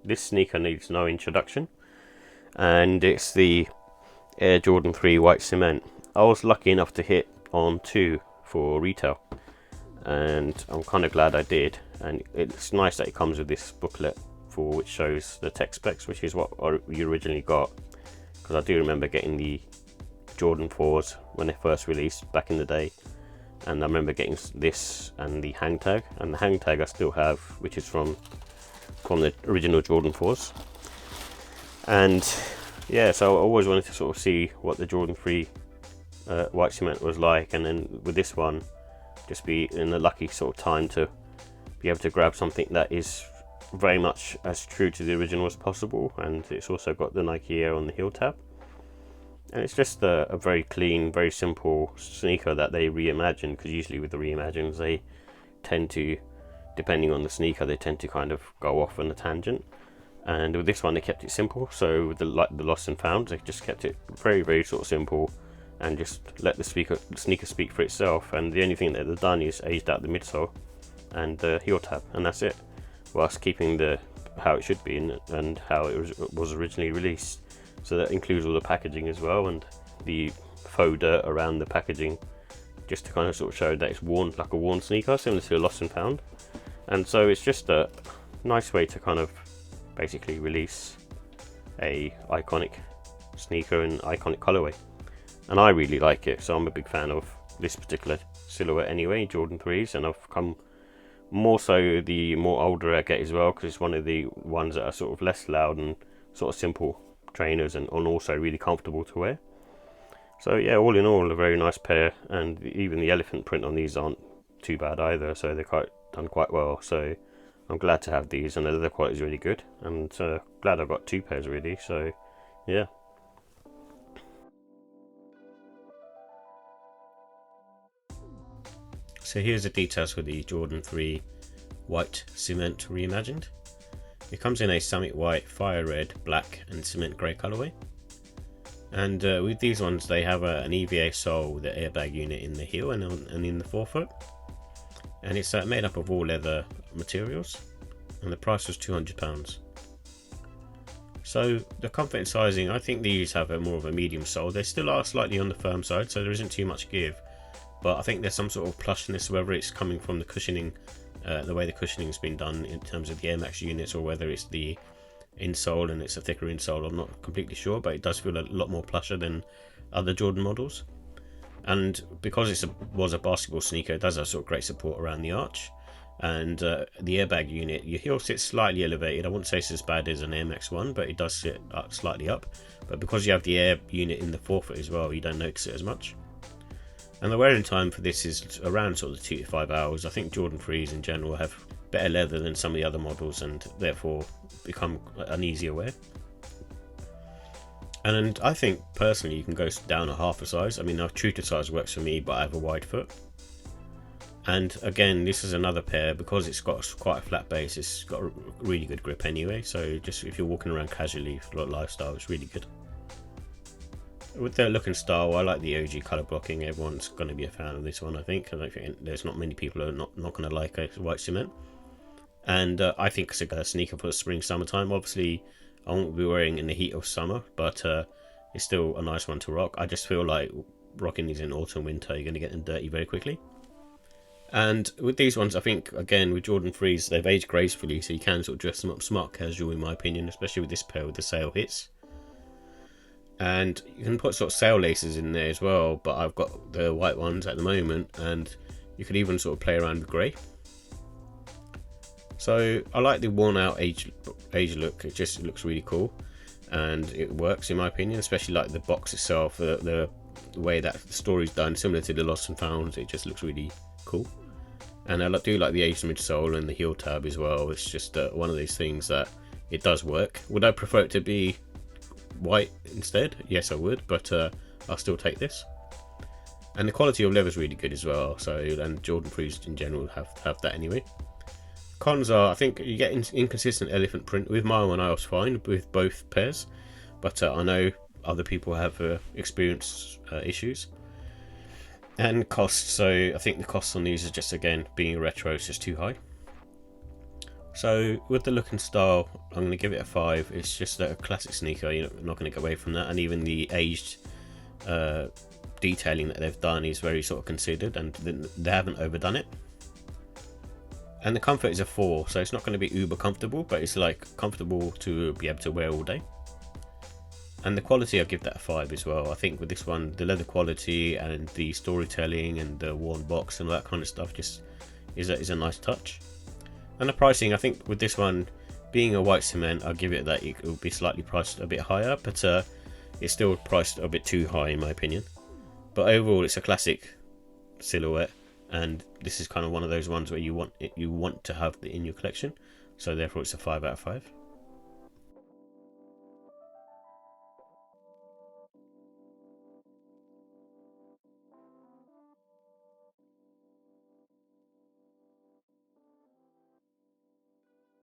this sneaker needs no introduction, and it's the Air Jordan 3 White Cement. I was lucky enough to hit on 2 for retail, and I'm kind of glad I did. And it's nice that it comes with this booklet for which shows the tech specs, which is what you originally got, because I do remember getting the Jordan 4s when they first released back in the day, and I remember getting this and the hang tag, and the hang tag I still have, which is from the original Jordan 4s. And yeah, so I always wanted to sort of see what the Jordan 3 White Cement was like, and then with this one, just be in the lucky sort of time to be able to grab something that is very much as true to the original as possible. And it's also got the Nike Air on the heel tab, and it's just a very clean, very simple sneaker that they reimagined, because usually with the reimagines they tend to, depending on the sneaker, they tend to kind of go off on a tangent. And with this one they kept it simple, so with the lost and found, they just kept it very, very sort of simple and just let the sneaker speak for itself. And the only thing that they've done is aged out the midsole and the heel tab, and that's it, whilst keeping the how it should be and how it was originally released. So that includes all the packaging as well, and the faux dirt around the packaging, just to kind of sort of show that it's worn, like a worn sneaker, similar to a lost and found. And so it's just a nice way to kind of basically release a iconic sneaker in iconic colorway, and I really like it. So I'm a big fan of this particular silhouette anyway, Jordan 3s, and I've come more so the more older I get as well, because it's one of the ones that are sort of less loud and sort of simple trainers, and also really comfortable to wear. So yeah, all in all, a very nice pair, and even the elephant print on these aren't too bad either, so they're done quite well. So I'm glad to have these, and the leather quality is really good, and glad I've got 2 pairs really. So yeah. So here's the details for the Jordan 3 White Cement Reimagined. It comes in a Summit White, Fire Red, Black and Cement Grey colourway. And with these ones they have an EVA sole with the airbag unit in the heel and in the forefoot. And it's made up of all leather materials, and the price was £200. So the comfort and sizing, I think these have more of a medium sole. They still are slightly on the firm side, so there isn't too much give, but I think there's some sort of plushness, whether it's coming from the cushioning, the way the cushioning has been done in terms of the Air Max units, or whether it's the insole and it's a thicker insole. I'm not completely sure, but it does feel a lot more plusher than other Jordan models. And because it was a basketball sneaker, it does have sort of great support around the arch. And the airbag unit, your heel sits slightly elevated. I wouldn't say it's as bad as an Air Max one, but it does sit slightly up. But because you have the air unit in the forefoot as well, you don't notice it as much. And the wearing time for this is around sort of 2 to 5 hours. I think Jordan 3s in general have better leather than some of the other models, and therefore become an easier wear. And I think personally you can go down a half a size. I mean, a true to size works for me, but I have a wide foot. And again, this is another pair, because it's got quite a flat base, it's got a really good grip anyway, so just if you're walking around casually for lifestyle, it's really good. With their look and style, I like the OG colour blocking. Everyone's going to be a fan of this one, I think. I don't think there's not many people who are not going to like a white cement. And I think it's a sneaker for the spring, summertime. Obviously, I won't be wearing in the heat of summer, but it's still a nice one to rock. I just feel like rocking these in autumn, winter, you're going to get them dirty very quickly. And with these ones, I think, again, with Jordan 3s, they've aged gracefully, so you can sort of dress them up smart casual, in my opinion, especially with this pair with the sale hits. And you can put sort of sail laces in there as well, but I've got the white ones at the moment, and you could even sort of play around with grey. So I like the worn out age look. It just looks really cool, and it works in my opinion, especially like the box itself, the way that the story's done, similar to the Lost and Found. It just looks really cool. And I do like the aged midsole and the heel tab as well. It's just one of these things that it does work. Would I prefer it to be white instead? Yes, I would, but I'll still take this. And the quality of leather is really good as well. So, and Jordan 3s in general have that anyway. Cons are, I think you get inconsistent elephant print. With my one, I was fine with both pairs, but I know other people have experienced issues. And cost, so I think the cost on these is just, again, being retro, it's just too high. So with the look and style, I'm going to give it a 5. It's just a classic sneaker. You're not going to get away from that, and even the aged detailing that they've done is very sort of considered, and they haven't overdone it. And the comfort is a 4, so it's not going to be uber comfortable, but it's like comfortable to be able to wear all day. And the quality, I give that a 5 as well. I think with this one, the leather quality and the storytelling and the worn box and all that kind of stuff just is a nice touch. And the pricing, I think with this one being a white cement, I'll give it that it will be slightly priced a bit higher, but it's still priced a bit too high in my opinion. But overall, it's a classic silhouette, and this is kind of one of those ones where you want to have in your collection, so therefore it's a 5 out of 5.